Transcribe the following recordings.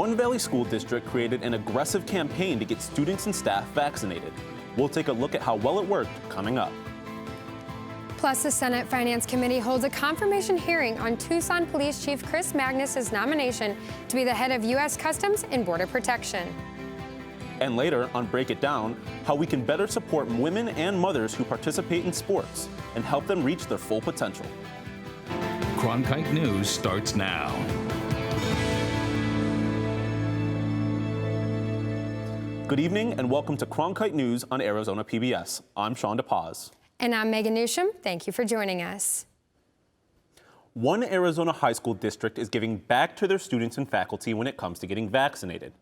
One Valley School District created an aggressive campaign to get students and staff vaccinated. We'll take a look at how well it worked coming up. Plus, the Senate Finance Committee holds a confirmation hearing on Tucson Police Chief Chris Magnus' nomination to be the head of U.S. Customs and Border Protection. And later on Break It Down, how we can better support women and mothers who participate in sports and help them reach their full potential. Cronkite News starts now. Good evening and welcome to Cronkite News on Arizona PBS. I'm Sean DePaz. And I'm Megan Newsham. Thank you for joining us. One Arizona high school district is giving back to their students and faculty when it comes to getting vaccinated.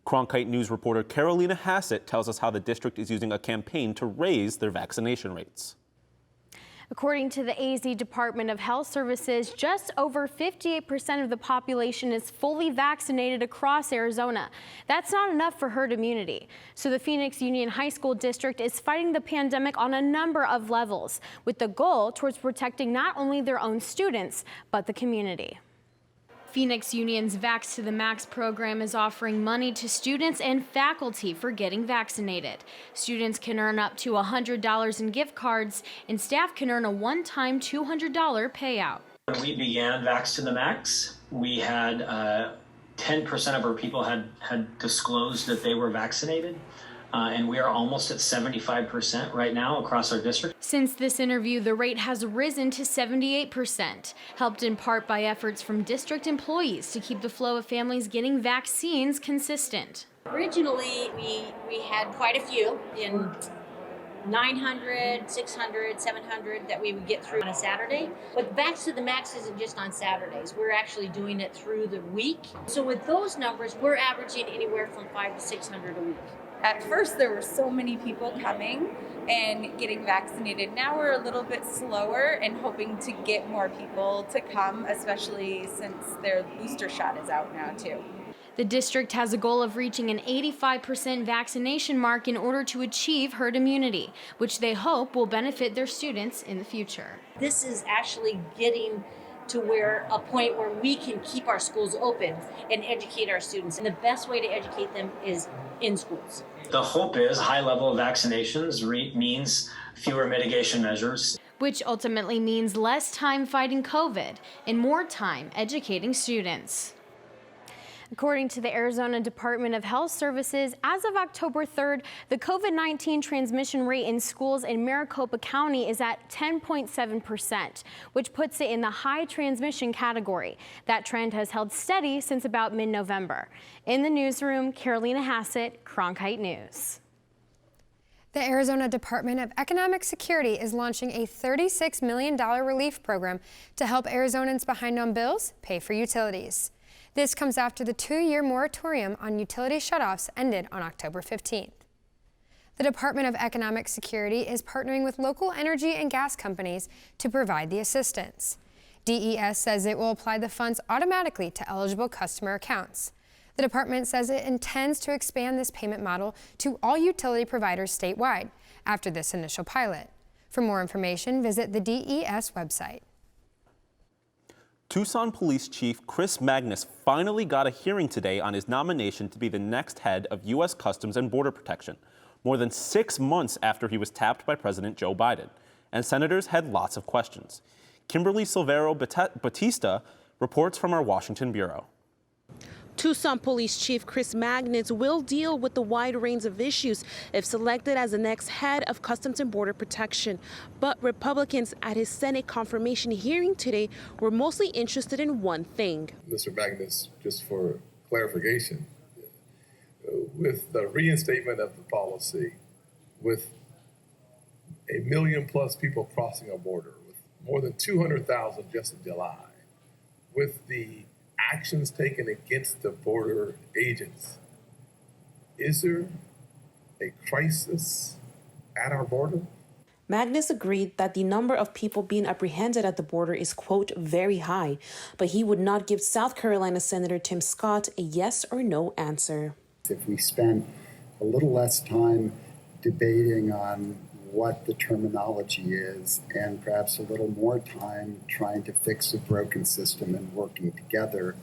Cronkite News reporter Carolina Hassett tells us how the district is using a campaign to raise their vaccination rates. According to the AZ Department of Health Services, just over 58% of the population is fully vaccinated across Arizona. That's not enough for herd immunity. So the Phoenix Union High School District is fighting the pandemic on a number of levels, with the goal towards protecting not only their own students, but the community. Phoenix Union's Vax to the Max program is offering money to students and faculty for getting vaccinated. Students can earn up to $100 in gift cards, and staff can earn a one-time $200 payout. When we began Vax to the Max, we had 10% of our people had disclosed that they were vaccinated. And we are almost at 75% right now across our district. Since this interview, the rate has risen to 78%, helped in part by efforts from district employees to keep the flow of families getting vaccines consistent. Originally, we had quite a few in 900, 600, 700 that we would get through on a Saturday. But Vax to the Max isn't just on Saturdays. We're actually doing it through the week. So with those numbers, we're averaging anywhere from 500 to 600 a week. At first, there were so many people coming and getting vaccinated. Now we're a little bit slower and hoping to get more people to come, especially since their booster shot is out now too. The district has a goal of reaching an 85% vaccination mark in order to achieve herd immunity, which they hope will benefit their students in the future. This is actually getting to a point where we can keep our schools open and educate our students. And the best way to educate them is in schools. The hope is high level of vaccinations means fewer mitigation measures, which ultimately means less time fighting COVID and more time educating students. According to the Arizona Department of Health Services, as of October 3rd, the COVID-19 transmission rate in schools in Maricopa County is at 10.7%, which puts it in the high transmission category. That trend has held steady since about mid-November. In the newsroom, Carolina Hassett, Cronkite News. The Arizona Department of Economic Security is launching a $36 million relief program to help Arizonans behind on bills pay for utilities. This comes after the 2-year moratorium on utility shutoffs ended on October 15th. The Department of Economic Security is partnering with local energy and gas companies to provide the assistance. DES says it will apply the funds automatically to eligible customer accounts. The department says it intends to expand this payment model to all utility providers statewide after this initial pilot. For more information, visit the DES website. Tucson Police Chief Chris Magnus finally got a hearing today on his nomination to be the next head of U.S. Customs and Border Protection, more than 6 months after he was tapped by President Joe Biden. And senators had lots of questions. Kimberly Silvero Batista reports from our Washington bureau. Tucson Police Chief Chris Magnus will deal with the wide range of issues if selected as the next head of Customs and Border Protection. But Republicans at his Senate confirmation hearing today were mostly interested in one thing. Mr. Magnus, just for clarification, with the reinstatement of the policy, with 1 million plus people crossing our border, with more than 200,000 just in July, with the actions taken against the border agents, is there a crisis at our border? Magnus agreed that the number of people being apprehended at the border is, quote, very high, but he would not give South Carolina Senator Tim Scott a yes or no answer. If we spend a little less time debating on what the terminology is and perhaps a little more time trying to fix a broken system and working together,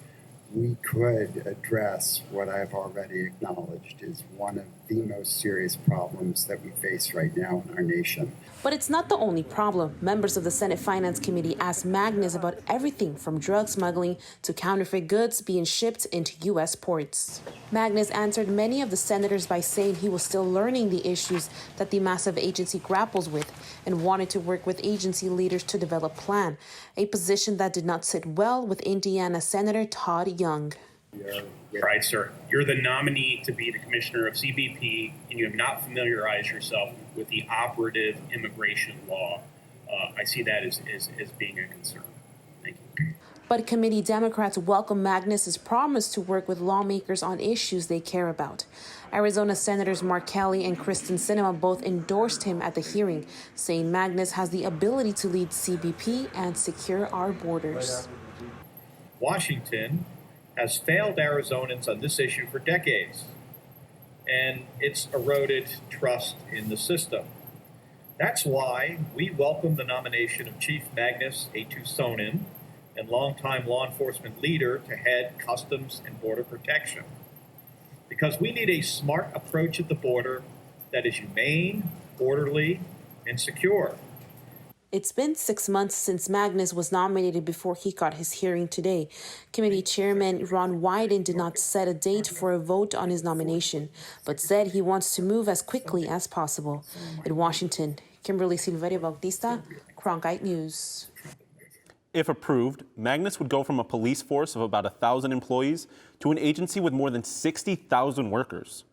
we could address what I've already acknowledged is one of the most serious problems that we face right now in our nation. But it's not the only problem. Members of the Senate Finance Committee asked Magnus about everything from drug smuggling to counterfeit goods being shipped into U.S. ports. Magnus answered many of the senators by saying he was still learning the issues that the massive agency grapples with and wanted to work with agency leaders to develop a plan, a position that did not sit well with Indiana Senator Todd Young. All right, sir. You're the nominee to be the commissioner of CBP, and you have not familiarized yourself with the operative immigration law. I see that as being a concern. Thank you. But committee Democrats welcome Magnus's promise to work with lawmakers on issues they care about. Arizona Senators Mark Kelly and Kristen Sinema both endorsed him at the hearing, saying Magnus has the ability to lead CBP and secure our borders. Washington has failed Arizonans on this issue for decades, and it's eroded trust in the system. That's why we welcome the nomination of Chief Magnus A. Tucsonen, and longtime law enforcement leader, to head Customs and Border Protection. Because we need a smart approach at the border that is humane, orderly, and secure. It's been 6 months since Magnus was nominated before he got his hearing today. Committee Chairman Ron Wyden did not set a date for a vote on his nomination, but said he wants to move as quickly as possible. In Washington, Kimberly Silverio Bautista, Cronkite News. If approved, Magnus would go from a police force of about 1,000 employees to an agency with more than 60,000 workers.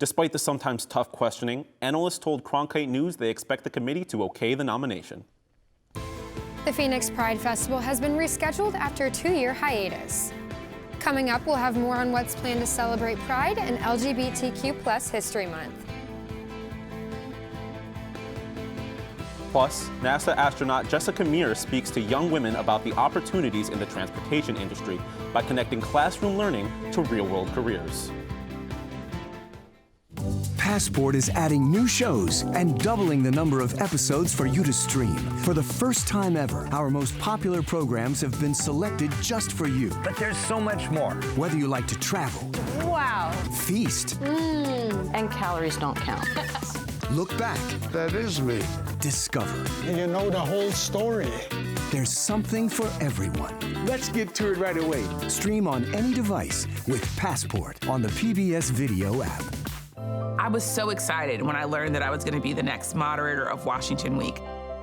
Despite the sometimes tough questioning, analysts told Cronkite News they expect the committee to okay the nomination. The Phoenix Pride Festival has been rescheduled after a 2-year hiatus. Coming up, we'll have more on what's planned to celebrate Pride and LGBTQ+ History Month. Plus, NASA astronaut Jessica MEIR speaks to young women about the opportunities in the transportation industry by connecting classroom learning to real-world careers. Passport is adding new shows and doubling the number of episodes for you to stream. For the first time ever, our most popular programs have been selected just for you. But there's so much more. Whether you like to travel, wow, feast, and calories don't count. Look back. That is me. Discover. And you know the whole story. There's something for everyone. Let's get to it right away. Stream on any device with Passport on the PBS Video app. I was so excited when I learned that I was going to be the next moderator of Washington Week.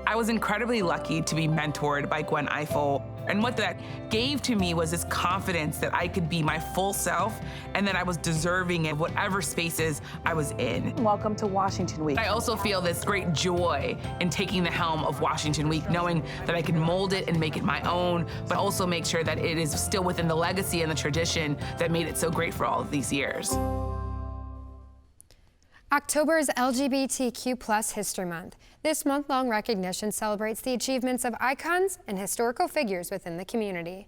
I was incredibly lucky to be mentored by Gwen Ifill, and what that gave to me was this confidence that I could be my full self and that I was deserving of whatever spaces I was in. Welcome to Washington Week. I also feel this great joy in taking the helm of Washington Week, knowing that I can mold it and make it my own, but also make sure that it is still within the legacy and the tradition that made it so great for all of these years. October is LGBTQ+ History Month. This month-long recognition celebrates the achievements of icons and historical figures within the community.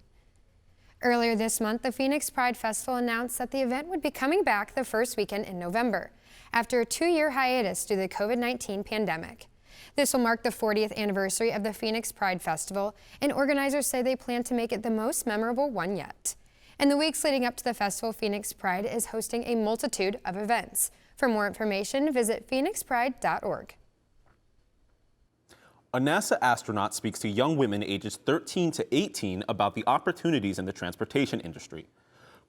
Earlier this month, the Phoenix Pride Festival announced that the event would be coming back the first weekend in November, after a 2-year hiatus due to the COVID-19 pandemic. This will mark the 40th anniversary of the Phoenix Pride Festival, and organizers say they plan to make it the most memorable one yet. In the weeks leading up to the festival, Phoenix Pride is hosting a multitude of events. For more information, visit phoenixpride.org. A NASA astronaut speaks to young women ages 13 to 18 about the opportunities in the transportation industry.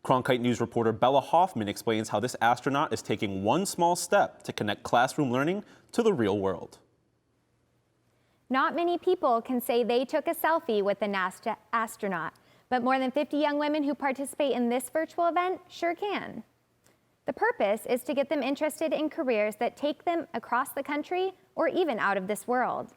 Cronkite News reporter Bella Hoffman explains how this astronaut is taking one small step to connect classroom learning to the real world. Not many people can say they took a selfie with a NASA astronaut, but more than 50 young women who participate in this virtual event sure can. The purpose is to get them interested in careers that take them across the country or even out of this world.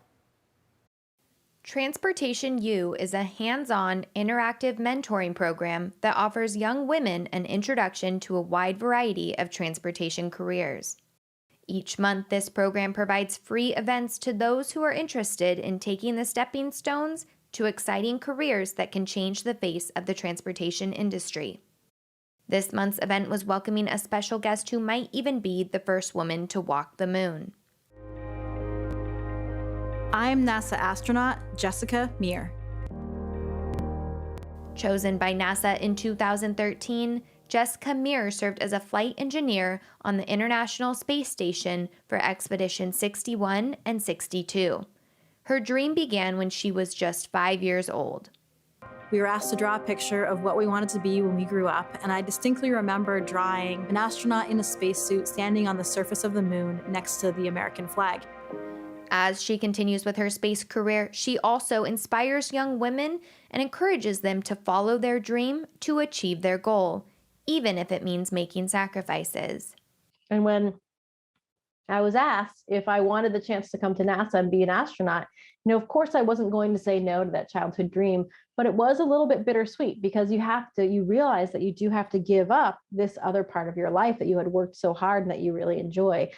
Transportation U is a hands-on, interactive mentoring program that offers young women an introduction to a wide variety of transportation careers. Each month, this program provides free events to those who are interested in taking the stepping stones to exciting careers that can change the face of the transportation industry. This month's event was welcoming a special guest who might even be the first woman to walk the moon. I'm NASA astronaut Jessica MEIR. Chosen by NASA in 2013, Jessica MEIR served as a flight engineer on the International Space Station for Expedition 61 and 62. Her dream began when she was just 5 years old. We were asked to draw a picture of what we wanted to be when we grew up, and I distinctly remember drawing an astronaut in a spacesuit standing on the surface of the moon next to the American flag. As she continues with her space career, she also inspires young women and encourages them to follow their dream to achieve their goal, even if it means making sacrifices. And when I was asked if I wanted the chance to come to NASA and be an astronaut, of course I wasn't going to say no to that childhood dream, but it was a little bit bittersweet because you realize that you do have to give up this other part of your life that you had worked so hard and that you really enjoy.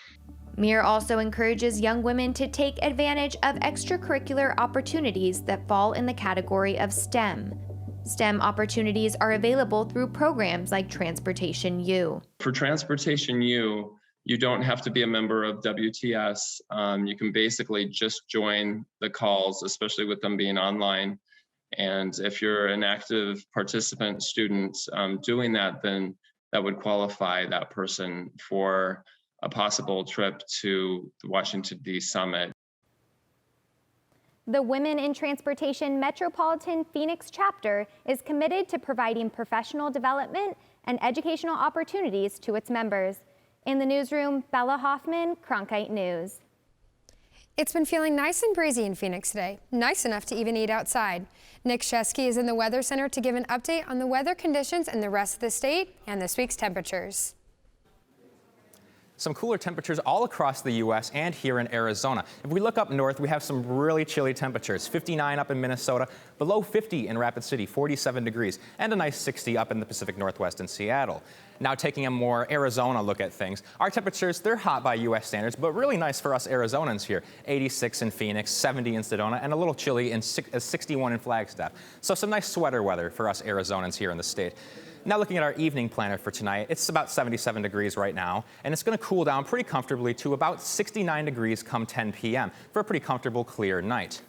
MEIR also encourages young women to take advantage of extracurricular opportunities that fall in the category of STEM. STEM opportunities are available through programs like Transportation U. For Transportation U, you don't have to be a member of WTS. You can basically just join the calls, especially with them being online. And if you're an active participant student doing that, then that would qualify that person for a possible trip to the Washington, D.C. Summit. The Women in Transportation Metropolitan Phoenix chapter is committed to providing professional development and educational opportunities to its members. In the newsroom, Bella Hoffman, Cronkite News. It's been feeling nice and breezy in Phoenix today, nice enough to even eat outside. Nick Shesky is in the Weather Center to give an update on the weather conditions in the rest of the state and this week's temperatures. Some cooler temperatures all across the U.S. and here in Arizona. If we look up north, we have some really chilly temperatures. 59 up in Minnesota, below 50 in Rapid City, 47 degrees, and a nice 60 up in the Pacific Northwest in Seattle. Now taking a more Arizona look at things. Our temperatures, they're hot by U.S. standards, but really nice for us Arizonans here. 86 in Phoenix, 70 in Sedona, and a little chilly in 61 in Flagstaff. So some nice sweater weather for us Arizonans here in the state. Now looking at our evening planner for tonight, it's about 77 degrees right now, and it's going to cool down pretty comfortably to about 69 degrees come 10 p.m. for a pretty comfortable, clear night.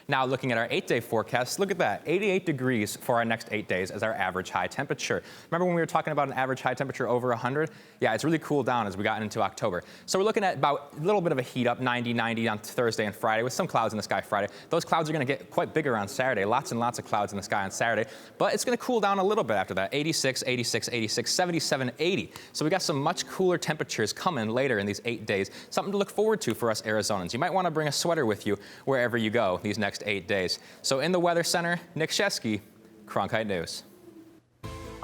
Now looking at our 8-day forecast, look at that, 88 degrees for our next 8 days as our average high temperature. Remember when we were talking about an average high temperature over 100? Yeah, it's really cooled down as we got into October. So we're looking at about a little bit of a heat up, 90 on Thursday and Friday with some clouds in the sky Friday. Those clouds are going to get quite bigger on Saturday, lots and lots of clouds in the sky on Saturday, but it's going to cool down a little bit after that, 86, 86, 86, 77, 80. So we got some much cooler temperatures coming later in these 8 days, something to look forward to for us Arizonans. You might want to bring a sweater with you wherever you go these next 8 days. So in the Weather Center, Nick Shesky, Cronkite News.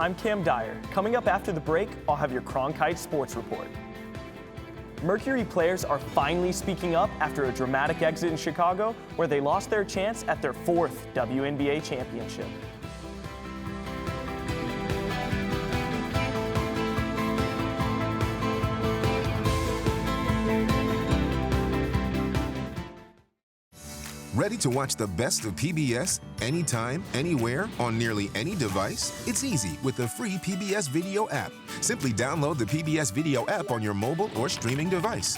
I'm Cam Dyer. Coming up after the break, I'll have your Cronkite Sports Report. Mercury players are finally speaking up after a dramatic exit in Chicago, where they lost their chance at their 4th WNBA championship. Ready to watch the best of PBS anytime, anywhere, on nearly any device? It's easy with the free PBS Video app. Simply download the PBS Video app on your mobile or streaming device.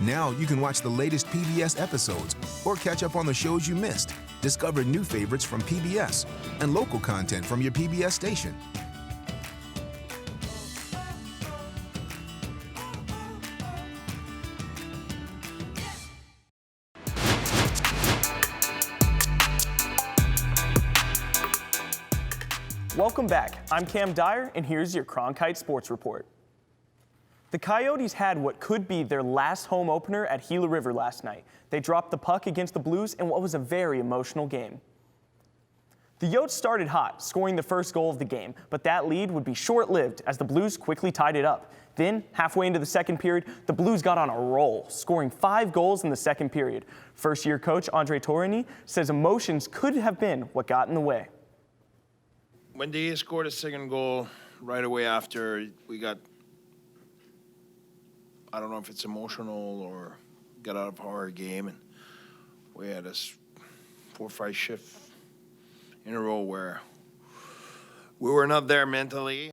Now you can watch the latest PBS episodes or catch up on the shows you missed. Discover new favorites from PBS and local content from your PBS station. Welcome back. I'm Cam Dyer, and here's your Cronkite Sports Report. The Coyotes had what could be their last home opener at Gila River last night. They dropped the puck against the Blues in what was a very emotional game. The Yotes started hot, scoring the first goal of the game, but that lead would be short-lived as the Blues quickly tied it up. Then, halfway into the second period, the Blues got on a roll, scoring 5 goals in the second period. First-year coach Andre Tourigny says emotions could have been what got in the way. When they scored a second goal right away after, we got, I don't know if it's emotional or got out of our game, and we had this 4 or 5 shifts in a row where we were not there mentally.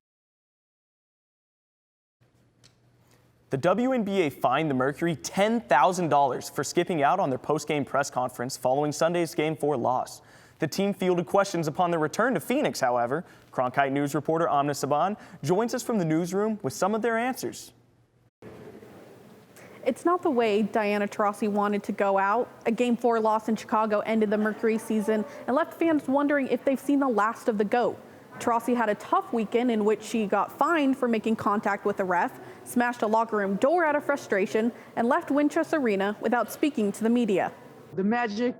The WNBA fined the Mercury $10,000 for skipping out on their post-game press conference following Sunday's Game 4 loss. The team fielded questions upon their return to Phoenix, however. Cronkite News reporter Amna Saban joins us from the newsroom with some of their answers. It's not the way Diana Taurasi wanted to go out. A Game 4 loss in Chicago ended the Mercury season and left fans wondering if they've seen the last of the GOAT. Taurasi had a tough weekend in which she got fined for making contact with a ref, smashed a locker room door out of frustration, and left Wintrust Arena without speaking to the media. The magic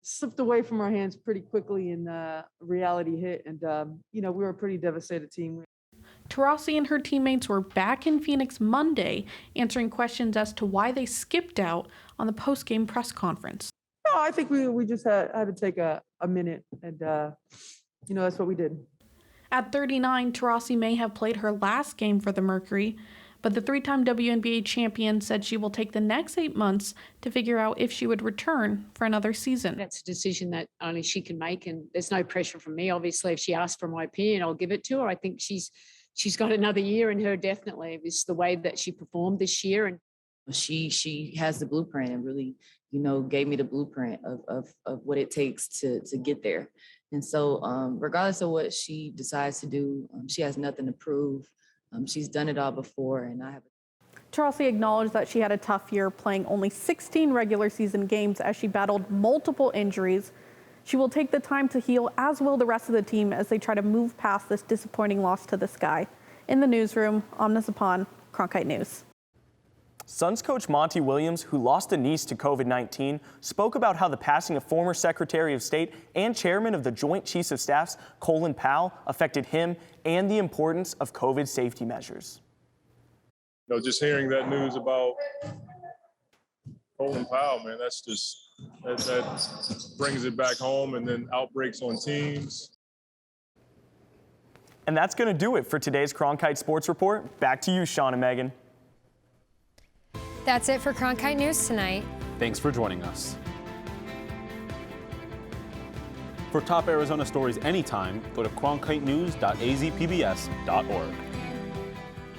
slipped away from our hands pretty quickly, and reality hit, and we were a pretty devastated team. Taurasi and her teammates were back in Phoenix Monday, answering questions as to why they skipped out on the post-game press conference. No, I think we just had to take a minute, and that's what we did. At 39, Taurasi may have played her last game for the Mercury, but the three-time WNBA champion said she will take the next 8 months to figure out if she would return for another season. That's a decision that only she can make, and there's no pressure from me. Obviously, if she asks for my opinion, I'll give it to her. I think she's got another year in her, definitely. It's the way that she performed this year. And she has the blueprint and really, gave me the blueprint of what it takes to get there. And so regardless of what she decides to do, she has nothing to prove. She's done it all before, and I have. Taurasi acknowledged that she had a tough year playing only 16 regular season games as she battled multiple injuries. She will take the time to heal, as will the rest of the team, as they try to move past this disappointing loss to the Sky. In the newsroom, Amna Saban, Cronkite News. Suns coach Monty Williams, who lost a niece to COVID-19, spoke about how the passing of former Secretary of State and Chairman of the Joint Chiefs of Staffs, Colin Powell, affected him and the importance of COVID safety measures. Just hearing that news about Colin Powell, man, that brings it back home, and then outbreaks on teams. And that's going to do it for today's Cronkite Sports Report. Back to you, Sean and Megan. That's it for Cronkite News tonight. Thanks for joining us. For top Arizona stories anytime, go to cronkitenews.azpbs.org.